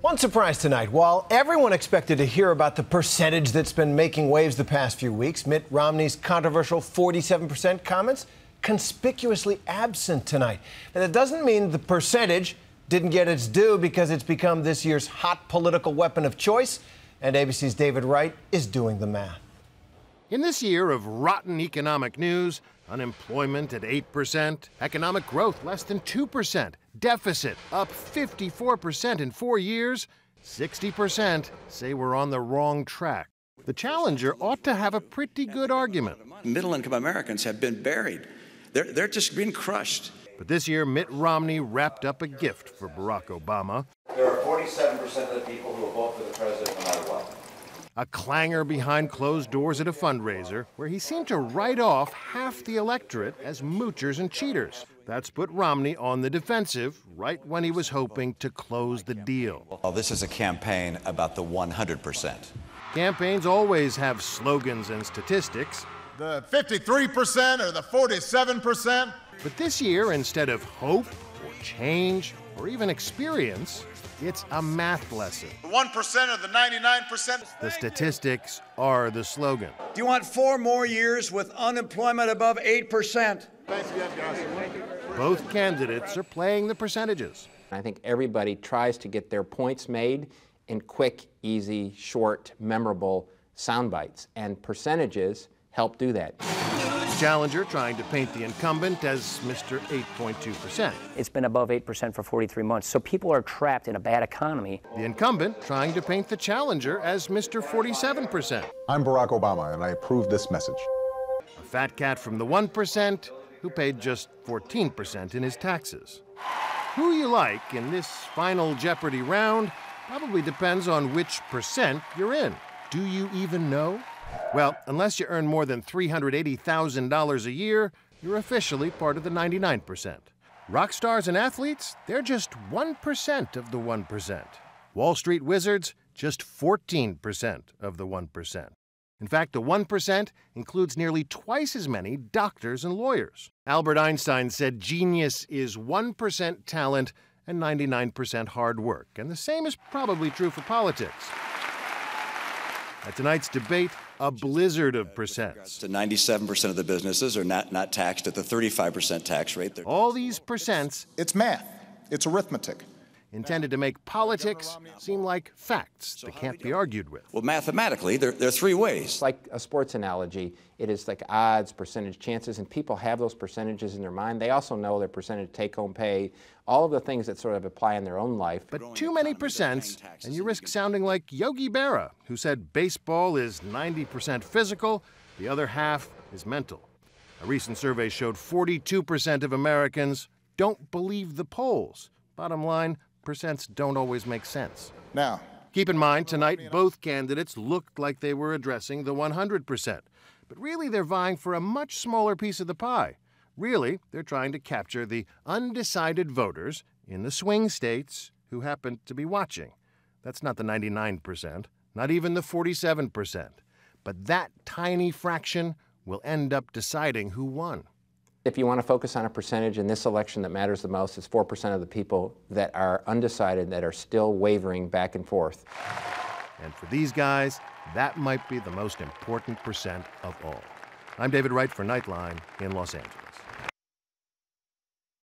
One surprise tonight. While everyone expected to hear about the percentage that's been making waves the past few weeks, Mitt Romney's controversial 47% comments conspicuously absent tonight. And that doesn't mean the percentage didn't get its due, because it's become this year's hot political weapon of choice, and ABC's David Wright is doing the math. In this year of rotten economic news, unemployment at 8%, economic growth less than 2%, deficit up 54% in 4 years, 60% say we're on the wrong track. The challenger ought to have a pretty good argument. Middle-income Americans have been buried. They're just being crushed. But this year, Mitt Romney wrapped up a gift for Barack Obama. There are 47% of the people who will vote for the president no matter what. A clangor behind closed doors at a fundraiser where he seemed to write off half the electorate as moochers and cheaters. That's put Romney on the defensive right when he was hoping to close the deal. Well, this is a campaign about the 100%. Campaigns always have slogans and statistics. The 53% or the 47%. But this year, instead of hope or change or even experience, it's a math lesson. The 1% or the 99%. The statistics are the slogan. Do you want 4 more years with unemployment above 8%? Both candidates are playing the percentages. I think everybody tries to get their points made in quick, easy, short, memorable sound bites, and percentages help do that. Challenger trying to paint the incumbent as Mr. 8.2%. It's been above 8% for 43 months, so people are trapped in a bad economy. The incumbent trying to paint the challenger as Mr. 47%. I'm Barack Obama, and I approve this message. A fat cat from the 1% who paid just 14% in his taxes. Who you like in this final Jeopardy round probably depends on which percent you're in. Do you even know? Well, unless you earn more than $380,000 a year, you're officially part of the 99%. Rock stars and athletes, they're just 1% of the 1%. Wall Street wizards, just 14% of the 1%. In fact, the 1% includes nearly twice as many doctors and lawyers. Albert Einstein said genius is 1% talent and 99% hard work, and the same is probably true for politics. At tonight's debate, a blizzard of percents. 97% of the businesses are not taxed at the 35% tax rate. All these percents, It's math. It's arithmetic. intended to make politics seem like facts that can't be argued with. Well, mathematically, there are 3 ways. It's like a sports analogy. It is like odds, percentage, chances, and people have those percentages in their mind. They also know their percentage take-home pay, all of the things that sort of apply in their own life. But too many percents, and you risk sounding like Yogi Berra, who said baseball is 90% physical, the other half is mental. A recent survey showed 42% of Americans don't believe the polls. Bottom line, percents don't always make sense. Now, Keep in mind, tonight, both candidates looked like they were addressing the 100%. But really, they're vying for a much smaller piece of the pie. Really, they're trying to capture the undecided voters in the swing states who happen to be watching. That's not the 99%, not even the 47%. But that tiny fraction will end up deciding who won. If you want to focus on a percentage in this election that matters the most, it's 4% of the people that are undecided, that are still wavering back and forth. And for these guys, that might be the most important percent of all. I'm David Wright for Nightline in Los Angeles.